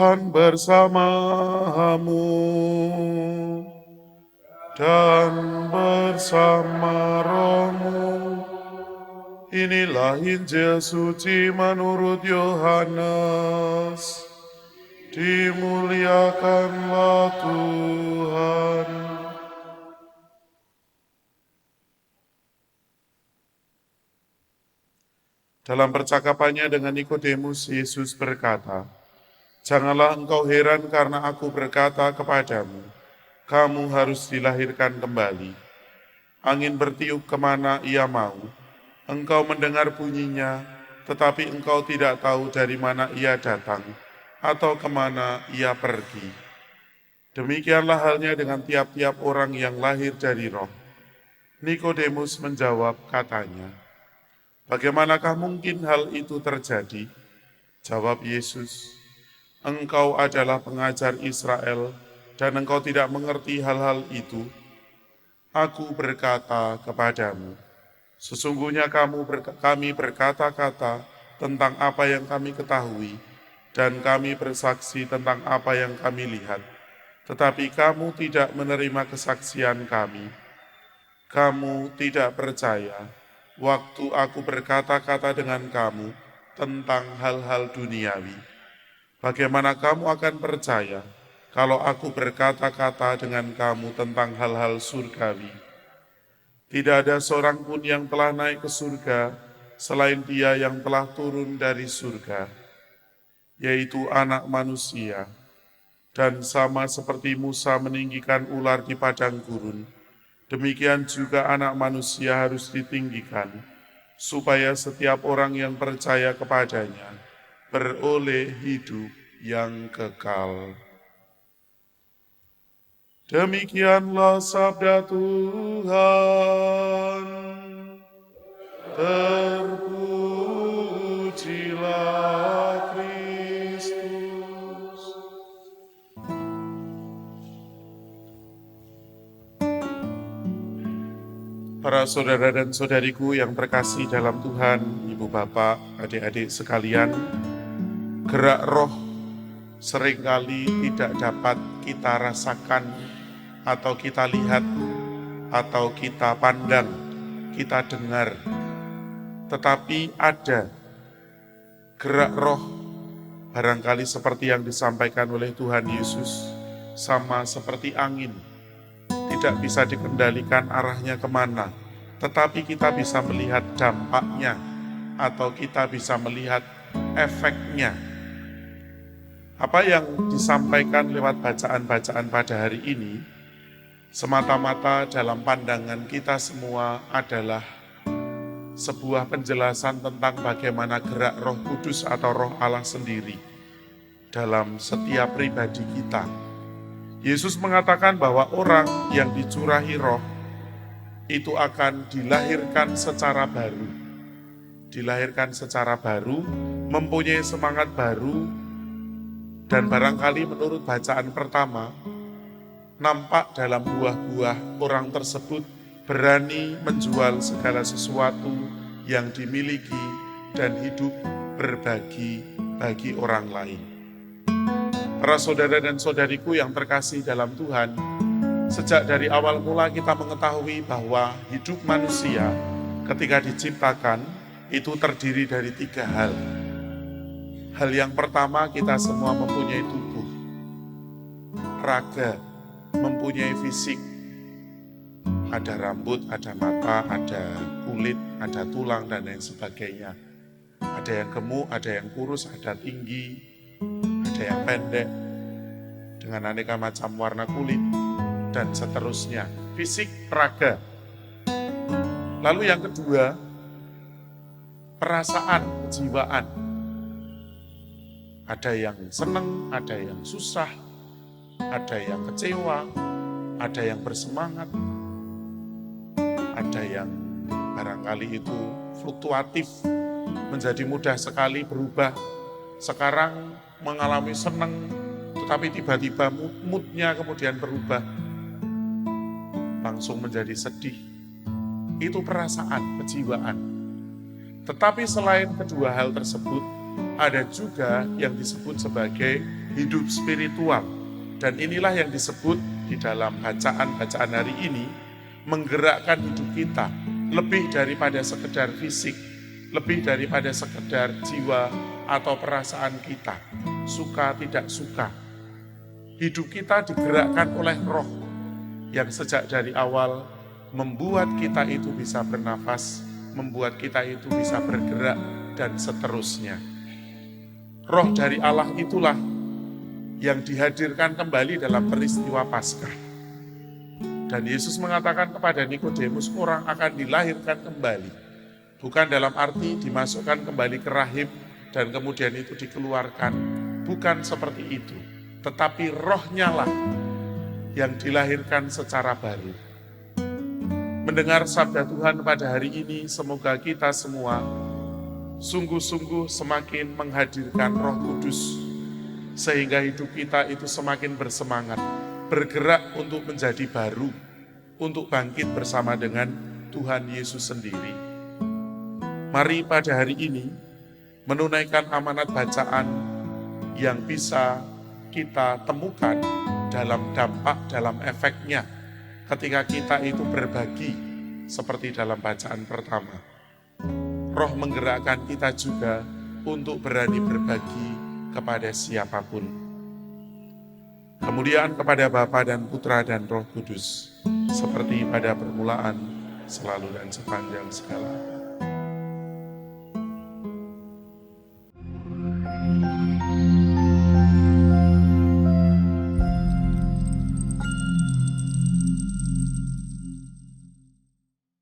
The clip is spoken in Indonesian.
Tuhan bersamamu dan bersama rohmu. Inilah Injil suci menurut Yohanes. Dimuliakanlah Tuhan. Dalam percakapannya dengan Nikodemus, Yesus berkata, "Janganlah engkau heran karena aku berkata kepadamu, kamu harus dilahirkan kembali. Angin bertiup kemana ia mau. Engkau mendengar bunyinya, tetapi engkau tidak tahu dari mana ia datang atau kemana ia pergi. Demikianlah halnya dengan tiap-tiap orang yang lahir dari roh." Nikodemus menjawab katanya, "Bagaimanakah mungkin hal itu terjadi?" Jawab Yesus, "Engkau adalah pengajar Israel dan engkau tidak mengerti hal-hal itu. Aku berkata kepadamu, sesungguhnya kami berkata-kata tentang apa yang kami ketahui, dan kami bersaksi tentang apa yang kami lihat. Tetapi kamu tidak menerima kesaksian kami. Kamu tidak percaya waktu aku berkata-kata dengan kamu tentang hal-hal duniawi. Bagaimana kamu akan percaya kalau aku berkata-kata dengan kamu tentang hal-hal surgawi? Tidak ada seorang pun yang telah naik ke surga selain Dia yang telah turun dari surga, yaitu Anak Manusia. Dan sama seperti Musa meninggikan ular di padang gurun, demikian juga Anak Manusia harus ditinggikan, supaya setiap orang yang percaya kepadanya beroleh hidup yang kekal." Demikianlah sabda Tuhan. Terpujilah Kristus. Para saudara dan saudariku yang terkasih dalam Tuhan, ibu bapak, adik-adik sekalian, gerak roh seringkali tidak dapat kita rasakan atau kita lihat atau kita pandang, kita dengar. Tetapi ada gerak roh, barangkali seperti yang disampaikan oleh Tuhan Yesus, sama seperti angin. Tidak bisa dikendalikan arahnya kemana, tetapi kita bisa melihat dampaknya atau kita bisa melihat efeknya. Apa yang disampaikan lewat bacaan-bacaan pada hari ini, semata-mata dalam pandangan kita semua adalah sebuah penjelasan tentang bagaimana gerak Roh Kudus atau Roh Allah sendiri dalam setiap pribadi kita. Yesus mengatakan bahwa orang yang dicurahi roh itu akan dilahirkan secara baru. Dilahirkan secara baru, mempunyai semangat baru, dan barangkali menurut bacaan pertama, nampak dalam buah-buah orang tersebut berani menjual segala sesuatu yang dimiliki dan hidup berbagi bagi orang lain. Para saudara dan saudariku yang terkasih dalam Tuhan, sejak dari awal mula kita mengetahui bahwa hidup manusia ketika diciptakan itu terdiri dari 3 hal. Hal yang pertama, kita semua mempunyai tubuh, raga, mempunyai fisik. Ada rambut, ada mata, ada kulit, ada tulang, dan lain sebagainya. Ada yang gemuk, ada yang kurus, ada tinggi, ada yang pendek, dengan aneka macam warna kulit, dan seterusnya. Fisik, raga. Lalu yang kedua, perasaan, kejiwaan. Ada yang senang, ada yang susah, ada yang kecewa, ada yang bersemangat, ada yang barangkali itu fluktuatif, menjadi mudah sekali berubah. Sekarang mengalami senang, tetapi tiba-tiba moodnya kemudian berubah, langsung menjadi sedih. Itu perasaan, kejiwaan. Tetapi selain kedua hal tersebut, ada juga yang disebut sebagai hidup spiritual. Dan inilah yang disebut di dalam bacaan-bacaan hari ini, menggerakkan hidup kita, lebih daripada sekedar fisik, lebih daripada sekedar jiwa atau perasaan kita, suka tidak suka. Hidup kita digerakkan oleh roh, yang sejak dari awal membuat kita itu bisa bernafas, membuat kita itu bisa bergerak, dan seterusnya. Roh dari Allah itulah yang dihadirkan kembali dalam peristiwa Paskah. Dan Yesus mengatakan kepada Nikodemus, orang akan dilahirkan kembali. Bukan dalam arti dimasukkan kembali ke rahim dan kemudian itu dikeluarkan. Bukan seperti itu. Tetapi rohnya lah yang dilahirkan secara baru. Mendengar sabda Tuhan pada hari ini, semoga kita semua sungguh-sungguh semakin menghadirkan Roh Kudus, sehingga hidup kita itu semakin bersemangat, bergerak untuk menjadi baru, untuk bangkit bersama dengan Tuhan Yesus sendiri. Mari pada hari ini menunaikan amanat bacaan yang bisa kita temukan dalam dampak, dalam efeknya ketika kita itu berbagi seperti dalam bacaan pertama. Roh menggerakkan kita juga untuk berani berbagi kepada siapapun. Kemudian kepada Bapa dan Putra dan Roh Kudus, seperti pada permulaan, selalu dan sepanjang segala